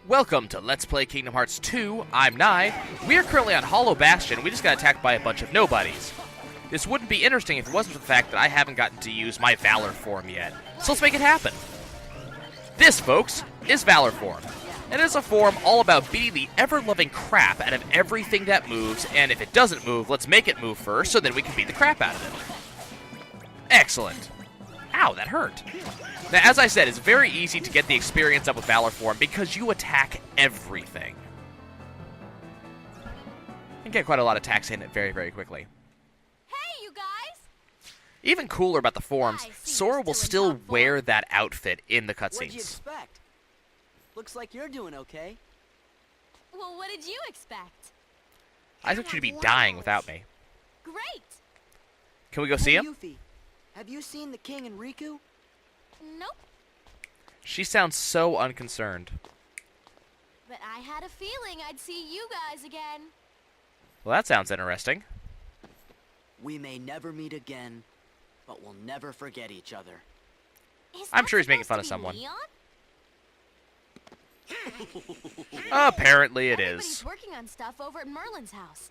Welcome to Let's Play Kingdom Hearts 2, I'm Nye. We are currently on Hollow Bastion, we just got attacked by a bunch of nobodies. This wouldn't be interesting if it wasn't for the fact that I haven't gotten to use my Valor form yet. So let's make it happen. This, folks, is Valor form. And it is a form all about beating the ever-loving crap out of everything that moves, and if it doesn't move, let's make it move first so then we can beat the crap out of it. Excellent. Ow, that hurt. Now, as I said, it's very easy to get the experience up with Valor form because you attack everything. You can get quite a lot of attacks in it very, very quickly. Hey, you guys! Even cooler about the forms, Sora will still wear that outfit in the What'd you cutscenes. expect? Looks like you're doing okay. Well, what did you expect? I expect you to be dying without me. Great! Can we go see him? Yuffie, have you seen the king and Riku? Nope, She sounds so unconcerned. but I had a feeling I'd see you guys again. Well, that sounds interesting. We may never meet again, but we'll never forget each other. Is I'm that sure he's making supposed fun to of be someone. Leon? Apparently it Everybody's is. working on stuff over at Merlin's house.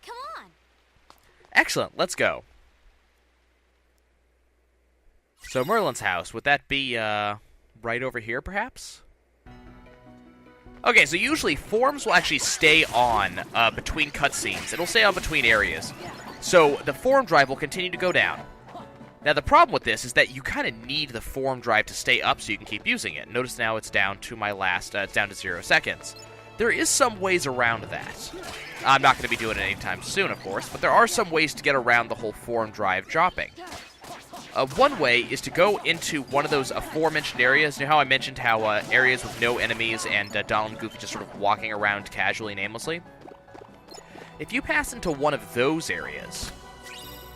Come on. Excellent, let's go. So Merlin's house, would that be, right over here, perhaps? Okay, so usually forms will actually stay on between cutscenes. It'll stay on between areas. So the form drive will continue to go down. Now the problem with this is that you kind of need the form drive to stay up so you can keep using it. Notice now it's down to my last, it's down to 0 seconds. There is some ways around that. I'm not going to be doing it anytime soon, of course, but there are some ways to get around the whole form drive dropping. One way is to go into one of those aforementioned areas. You know how I mentioned how areas with no enemies and Donald and Goofy just sort of walking around casually and aimlessly? If you pass into one of those areas,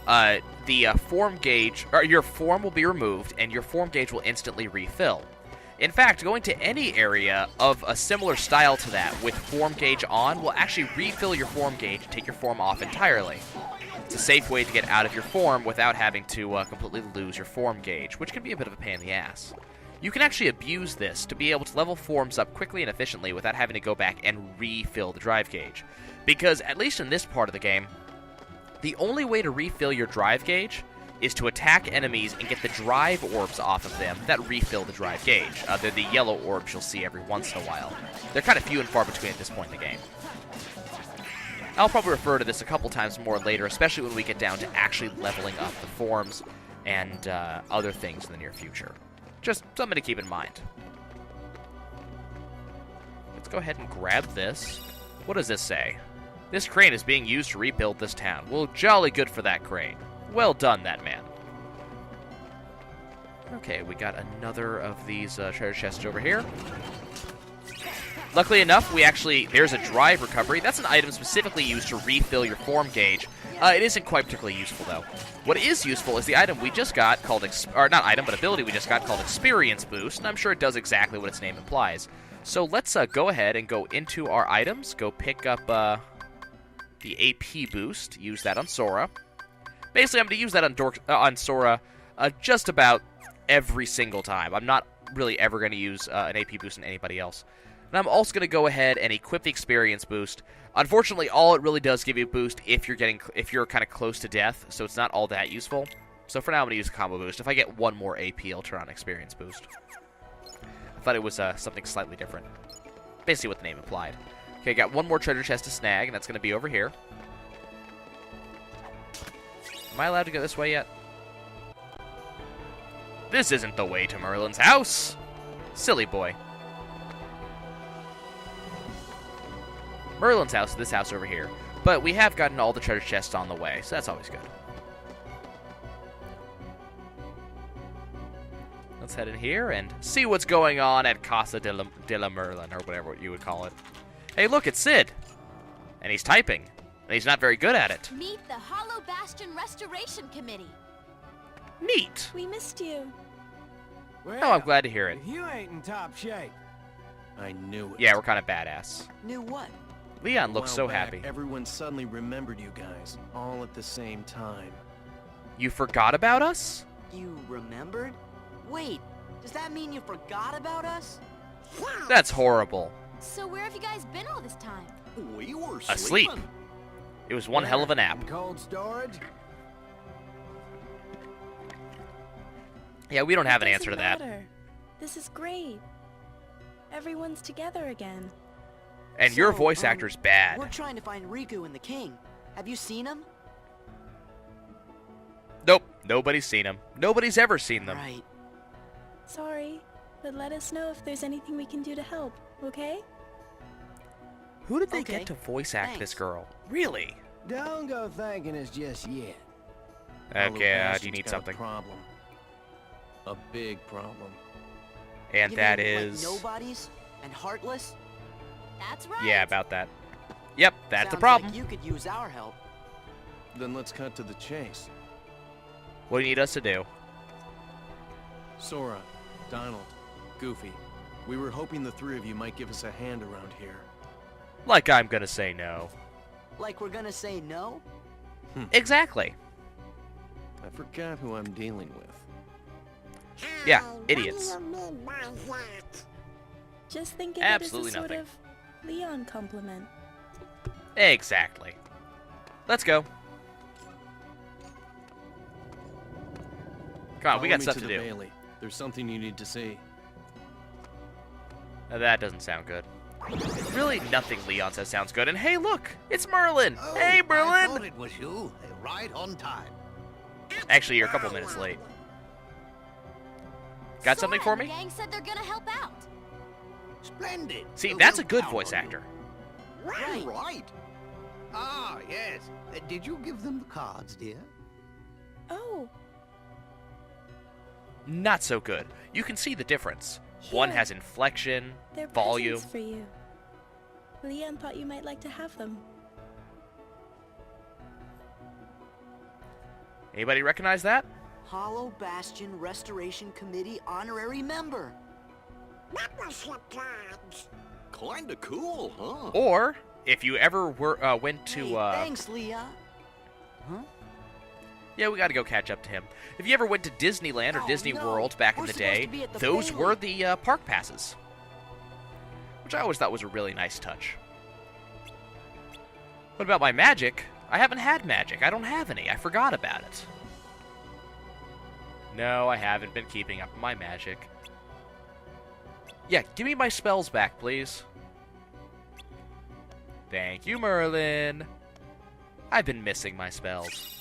the form gauge, or your form will be removed, and your form gauge will instantly refill. In fact, going to any area of a similar style to that with form gauge on will actually refill your form gauge and take your form off entirely. It's a safe way to get out of your form without having to completely lose your form gauge, which can be a bit of a pain in the ass. You can actually abuse this to be able to level forms up quickly and efficiently without having to go back and refill the drive gauge. Because, at least in this part of the game, the only way to refill your drive gauge is to attack enemies and get the drive orbs off of them that refill the drive gauge. They're the yellow orbs you'll see every once in a while. They're kind of few and far between at this point in the game. I'll probably refer to this a couple times more later, especially when we get down to actually leveling up the forms and other things in the near future. Just something to keep in mind. Let's go ahead and grab this. What does this say? This crane is being used to rebuild this town. Well, jolly good for that crane. Well done, that man. Okay, we got another of these treasure chests over here. Luckily enough, there's a drive recovery. That's an item specifically used to refill your form gauge. It isn't quite particularly useful, though. What is useful is the item we just got called, not item, but ability we just got called Experience Boost, and I'm sure it does exactly what its name implies. So let's go ahead and go into our items, go pick up the AP Boost, use that on Sora. Basically, I'm going to use that on Sora just about every single time. I'm not really ever going to use an AP Boost on anybody else. And I'm also going to go ahead and equip the Experience Boost. Unfortunately, all it really does give you a boost if you're kind of close to death, so it's not all that useful. So for now, I'm going to use a Combo Boost. If I get one more AP, I'll turn on Experience Boost. I thought it was something slightly different. Basically what the name implied. Okay, got one more treasure chest to snag, and that's going to be over here. Am I allowed to go this way yet? This isn't the way to Merlin's house! Silly boy. Merlin's house is this house over here. But we have gotten all the treasure chests on the way, so that's always good. Let's head in here and see what's going on at Casa de la Merlin, or whatever you would call it. Hey, look, it's Sid! And he's typing. And he's not very good at it. Meet the Hollow Bastion Restoration Committee. Neat! We missed you. Well, Oh, I'm glad to hear it. if you ain't in top shape. I knew it. Yeah, we're kind of badass. Knew what? Leon looks so A while back, happy. Everyone suddenly remembered you guys, all at the same time. You forgot about us? You remembered? Wait, does that mean you forgot about us? That's horrible. So where have you guys been all this time? We were Asleep. sleeping. It was one hell of a nap. Cold storage? Yeah, we don't have an It answer to doesn't that. matter. This is great. Everyone's together again. And your So, voice actor's bad. We're trying to find Riku and the king. Have you seen him? Nope, nobody's seen them. Nobody's ever seen them. Right. Sorry, but let us know if there's anything we can do to help, okay? Who did they Okay, get to voice act this thanks. girl? Really? Don't go thanking us just yet. Hollow Okay, do Bastion's you need got something? A problem. A big problem. And You that mean, is... like nobodies and heartless? That's right. Yeah, about that. Yep, that's the Sounds problem. Like you could use our help. Then let's cut to the chase. What do you need us to do? Sora, Donald, Goofy, we were hoping the three of you might give us a hand around here. Like I'm gonna say no. Like we're gonna say no? Exactly. I forgot who I'm dealing with. Yeah, idiots. Just think of Absolutely it as a sort nothing. of Leon compliment. Exactly. Let's go. Come on, we Follow got me stuff to to the do. Bailey. There's something you need to see. Now, that doesn't sound good. Really, nothing Leon says sounds good. And hey, look, it's Merlin. Oh, Hey, I thought Merlin. it was you. Right on time. Actually, you're a couple minutes late. Got something for Sora me? and the gang said they're gonna help out. Splendid. See, We'll that's a help good out voice on actor. you. Right. Right. Ah, yes. Did you give them the cards, dear? Oh, Not so good. You can see the difference. One Yeah. has inflection, they're volume. presents for you. Leon thought you might like to have them. Anybody recognize that? Hollow Bastion Restoration Committee honorary member. Kinda cool, huh? Or if you ever went to Hey, thanks, Leah. Huh? yeah, we got to go catch up to him. If you ever went to Disneyland or Oh, Disney no. World back in We're the supposed day, to be at the those Bailey. were the park passes, which I always thought was a really nice touch. What about my magic? I haven't had magic. I don't have any. I forgot about it. No, I haven't been keeping up with my magic. Yeah, give me my spells back, please. Thank you, Merlin. I've been missing my spells.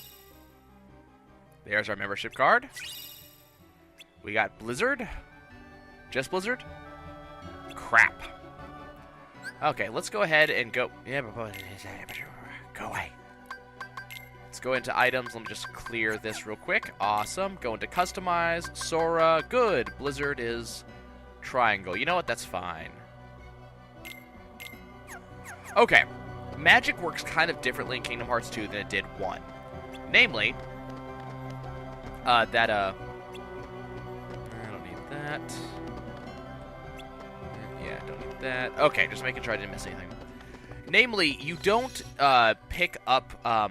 There's our membership card. We got Blizzard. Just Blizzard? Crap. Okay, let's go ahead and go... Yeah, go away. Let's go into items. Let me just clear this real quick. Awesome. Go into customize. Sora. Good. Blizzard is triangle. You know what? That's fine. Okay. Magic works kind of differently in Kingdom Hearts 2 than it did 1. Namely, I don't need that. Yeah, I don't need that. Okay, just making sure I didn't miss anything. Namely, you don't pick up how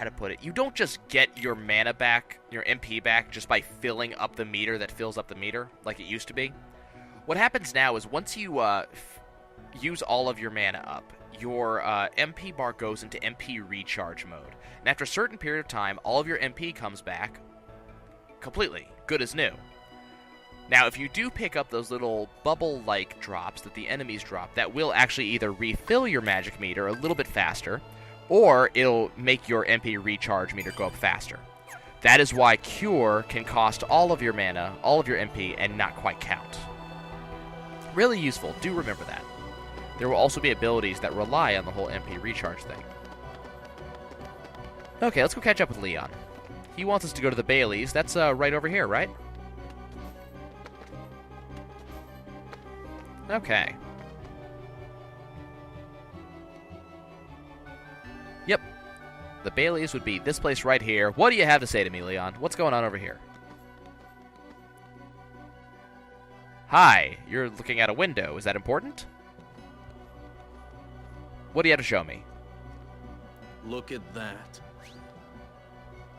to put it? You don't just get your mana back, your MP back, just by filling up the meter that fills up the meter, like it used to be. What happens now is once you use all of your mana up, your MP bar goes into MP recharge mode. And after a certain period of time, all of your MP comes back completely, good as new. Now, if you do pick up those little bubble-like drops that the enemies drop, that will actually either refill your magic meter a little bit faster, or it'll make your MP recharge meter go up faster. That is why Cure can cost all of your mana, all of your MP, and not quite count. Really useful, do remember that. There will also be abilities that rely on the whole MP recharge thing. Okay, let's go catch up with Leon. He wants us to go to the Baileys. That's right over here, right? Okay. Yep. The Baileys would be this place right here. What do you have to say to me, Leon? What's going on over here? Hi, you're looking at a window. Is that important? What do you have to show me? Look at that.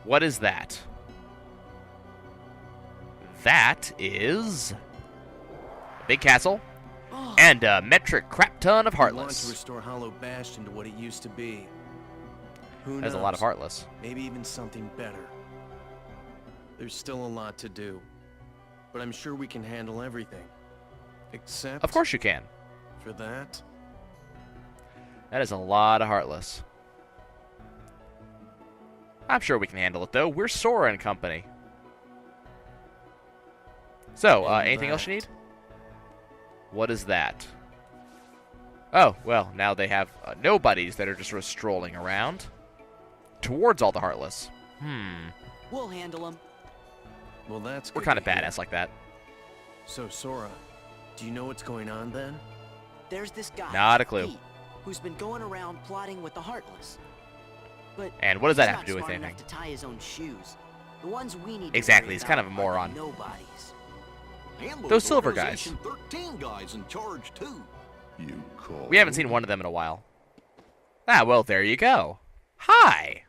What is that? that is a big castle and a metric crap ton of We want to Heartless. restore Hollow Bastion to what it used to be. Who knows? There's a lot of Heartless. Maybe even something better. There's still a lot to do, but I'm sure we can handle everything. Except Of course you can. for that. That is a lot of Heartless. I'm sure we can handle it, though. We're Sora and company. So, anything else you need? What is that? Oh, well, now they have nobodies that are just sort of strolling around towards all the Heartless. We'll handle them. Well, that's We're good kind of to hear. badass like that. So, Sora, do you know what's going on then? There's this guy, Not a clue. Pete, who's been going around plotting with the Heartless. But And what does that he's have to do not with smart anything? enough to tie his own shoes. The ones we need to Exactly, worry he's kind about of a are the moron. nobodies. And Those silver guys. Organization 13 guys in charge too. You call We haven't seen one of them in a while. Ah, well, there you go. Hi!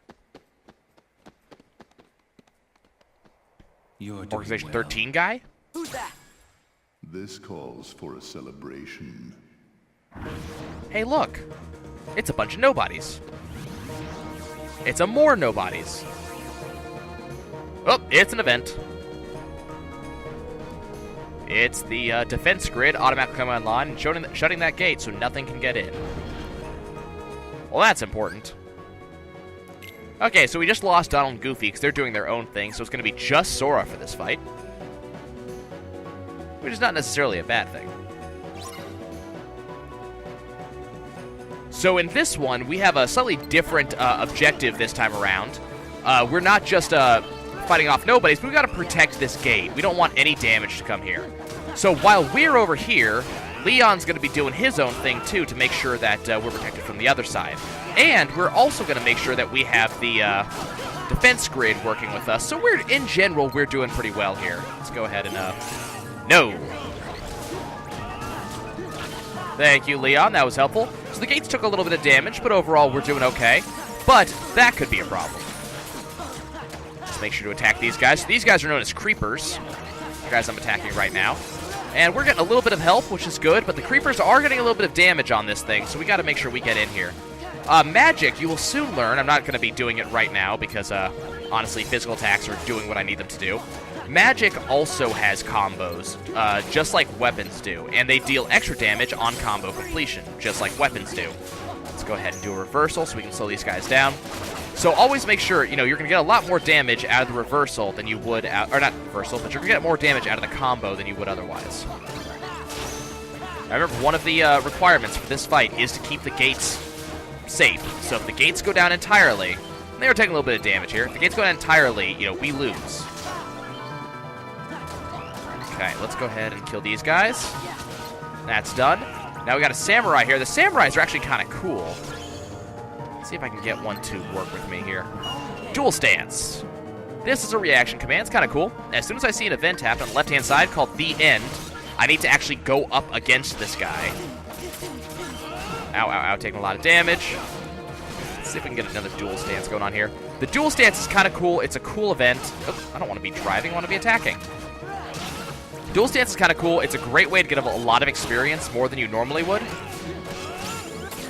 You're Organization 13 guy? Who's that? This calls for a celebration. Hey, look. It's a bunch of nobodies. It's a more nobodies. Oh, it's an event. It's the defense grid automatically coming online and shutting that gate so nothing can get in. Well, that's important. Okay, so we just lost Donald and Goofy because they're doing their own thing, so it's going to be just Sora for this fight. Which is not necessarily a bad thing. So in this one, we have a slightly different objective this time around. We're not just fighting off nobodies, but we've got to protect this gate. We don't want any damage to come here. So while we're over here, Leon's going to be doing his own thing, too, to make sure that we're protected from the other side. And we're also going to make sure that we have the defense grid working with us. So in general, we're doing pretty well here. Let's go ahead and... No! Thank you, Leon. That was helpful. So the gates took a little bit of damage, but overall, we're doing okay. But that could be a problem. Let's make sure to attack these guys. So these guys are known as creepers. The guys I'm attacking right now. And we're getting a little bit of help, which is good, but the creepers are getting a little bit of damage on this thing, so we got to make sure we get in here. Magic, you will soon learn. I'm not going to be doing it right now because, honestly, physical attacks are doing what I need them to do. Magic also has combos, just like weapons do, and they deal extra damage on combo completion, just like weapons do. Let's go ahead and do a reversal so we can slow these guys down. So always make sure, you're going to get a lot more damage out of the reversal than you would out, or not reversal, but you're going to get more damage out of the combo than you would otherwise. Now remember, one of the requirements for this fight is to keep the gates safe. So if the gates go down entirely, and they are taking a little bit of damage here, if the gates go down entirely, we lose. Okay, let's go ahead and kill these guys. That's done. Now we got a samurai here. The samurais are actually kind of cool. Let's see if I can get one to work with me here. Dual stance. This is a reaction command. It's kind of cool. As soon as I see an event happen on the left-hand side called The End, I need to actually go up against this guy. Ow, ow, ow, taking a lot of damage. Let's see if we can get another dual stance going on here. The dual stance is kind of cool. It's a cool event. Oh, I don't want to be driving. I want to be attacking. Dual stance is kind of cool. It's a great way to get a lot of experience, more than you normally would.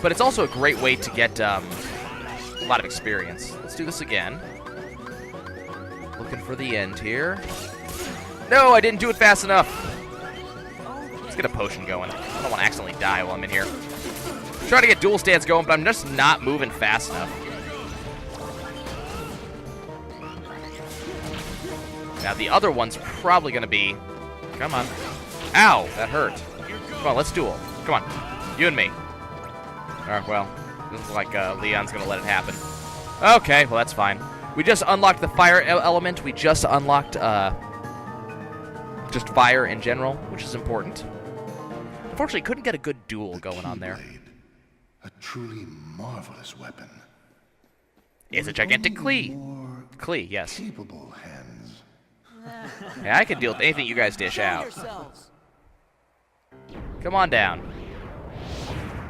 But it's also a great way to get a lot of experience. Let's do this again. Looking for the end here. No, I didn't do it fast enough. Let's get a potion going. I don't want to accidentally die while I'm in here. Trying to get dual stance going, but I'm just not moving fast enough. Now, the other one's probably going to be... Come on. Ow, that hurt. Come on, let's duel. Come on, you and me. Alright, well, looks like Leon's going to let it happen. Okay, well, that's fine. We just unlocked the fire element. We just unlocked just fire in general, which is important. Unfortunately, couldn't get a good duel going on there. A truly marvelous weapon. It's a gigantic Klee. More Klee, yes. capable hands. Yeah, I can deal with anything you guys dish out. Come on down.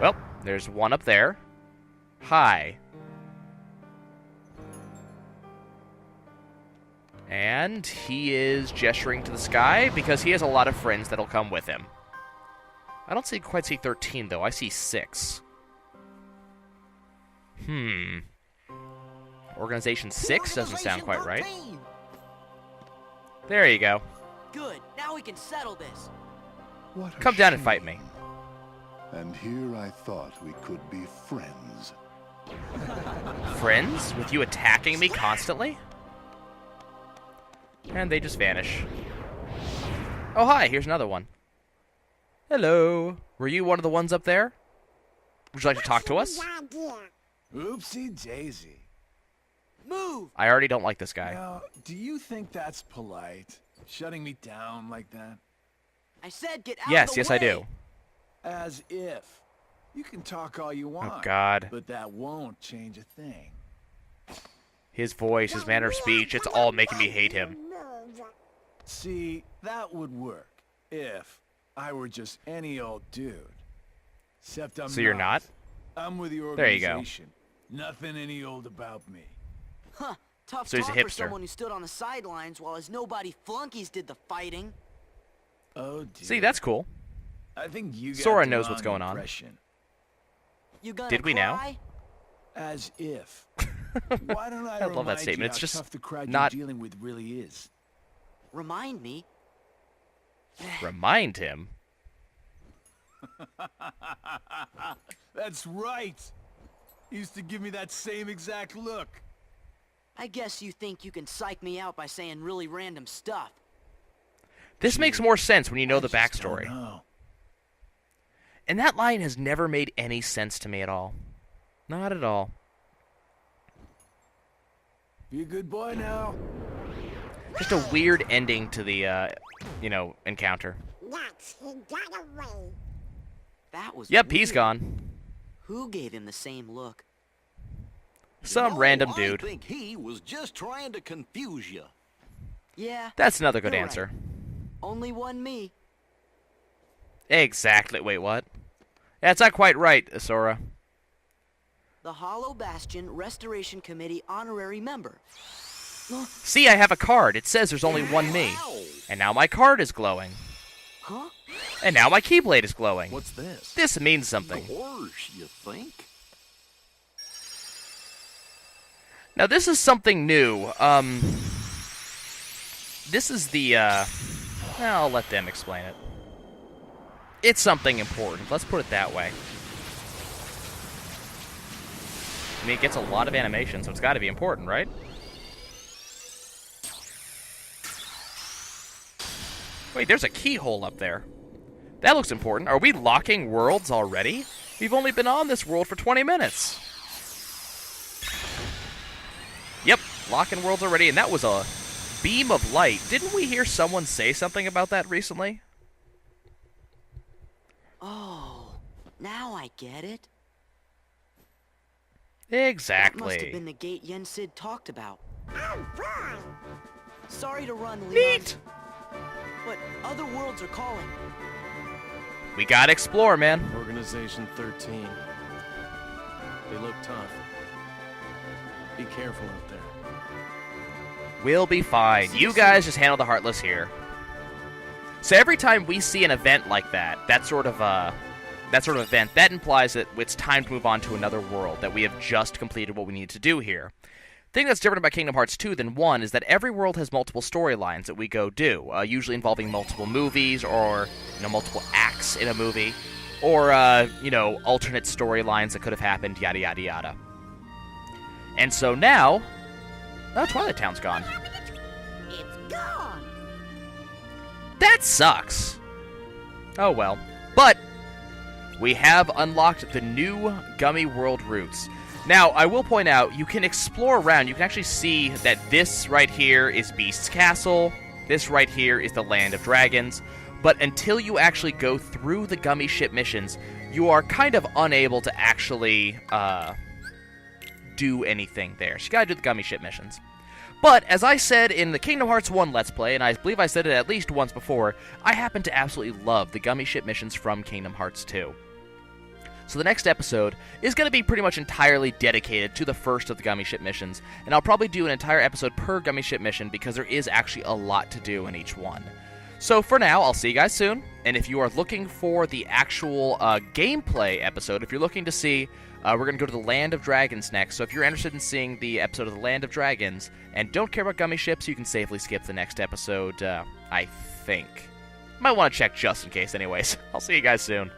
Well, there's one up there. Hi. And he is gesturing to the sky because he has a lot of friends that'll come with him. I don't quite see 13, though. I see 6. Organization 6 doesn't sound quite right. There you go. Good. Now we can settle this. What a Come down and shame. fight me. And here I thought we could be friends. Friends? With you attacking me constantly? And they just vanish. Oh, hi, here's another one. Hello. Were you one of the ones up there? Would you like to talk to us? Oopsie daisy. Move! I already don't like this guy. Now, do you think that's polite? Shutting me down like that? I said get out Yes, of the yes, way. I do. As if. You can talk all you want. Oh, God. But that won't change a thing. His voice, his manner of speech, it's all making me hate him. See, that would work if I were just any old dude. Except I'm So you're not? I'm with the There you go. organization. Nothing any old about me. Huh. Tough So he's a talk for hipster. someone who stood on the sidelines while his nobody flunkies did the fighting. Oh dear. See, that's cool. I think you got Sora the knows what's wrong going on. impression. You gonna Did we now? cry? As if. Why don't I I love that remind statement. you It's how just tough the crowd not- you're dealing with really is? Remind me? Remind him? That's right. Used to give me that same exact look. I guess you think you can psych me out by saying really random stuff. This makes more sense when you know I the just don't backstory. know. And that line has never made any sense to me at all. Not at all. Be a good boy now. Just a weird ending to the, encounter. That was Yep, he's weird. gone. Who gave him the same look? Some random dude. I think he was just trying to confuse you. Yeah, That's another good You're answer. only one me. Exactly. Wait, what? That's not quite right, Sora. The Hollow Bastion Restoration Committee honorary member. See, I have a card. It says there's only one me. And now my card is glowing. Huh? And now my Keyblade is glowing. What's this? This means something. Doors, you think? Now, this is something new. This is the, I'll let them explain it. It's something important. Let's put it that way. I mean, it gets a lot of animation, so it's got to be important, right? Wait, there's a keyhole up there. That looks important. Are we locking worlds already? We've only been on this world for 20 minutes. Yep, locking worlds already, and that was a beam of light. Didn't we hear someone say something about that recently? Oh, now I get it. Exactly. That must have been the gate Yen Sid talked about. Sorry to run, Leon. Neat! But other worlds are calling. We gotta explore, man. Organization 13. They look tough. Be careful out there. We'll be fine. You guys just handle the Heartless here. So every time we see an event like that sort of event, that implies that it's time to move on to another world, that we have just completed what we need to do here. The thing that's different about Kingdom Hearts 2 than 1 is that every world has multiple storylines that we go do, usually involving multiple movies or, multiple acts in a movie, or, alternate storylines that could have happened, yada, yada, yada. And so now... Oh, Twilight Town's gone. It's gone. That sucks. Oh well. But we have unlocked the new Gummy World routes. Now, I will point out, you can explore around. You can actually see that this right here is Beast's Castle. This right here is the Land of Dragons. But until you actually go through the Gummy Ship missions, you are kind of unable to actually do anything there. So you gotta do the Gummy Ship missions. But, as I said in the Kingdom Hearts 1 Let's Play, and I believe I said it at least once before, I happen to absolutely love the Gummy Ship missions from Kingdom Hearts 2. So the next episode is going to be pretty much entirely dedicated to the first of the Gummy Ship missions, and I'll probably do an entire episode per Gummy Ship mission because there is actually a lot to do in each one. So for now, I'll see you guys soon, and if you are looking for the actual gameplay episode, if you're looking to see, we're going to go to the Land of Dragons next, so if you're interested in seeing the episode of the Land of Dragons, and don't care about Gummy Ships, you can safely skip the next episode, I think. Might want to check just in case anyways. I'll see you guys soon.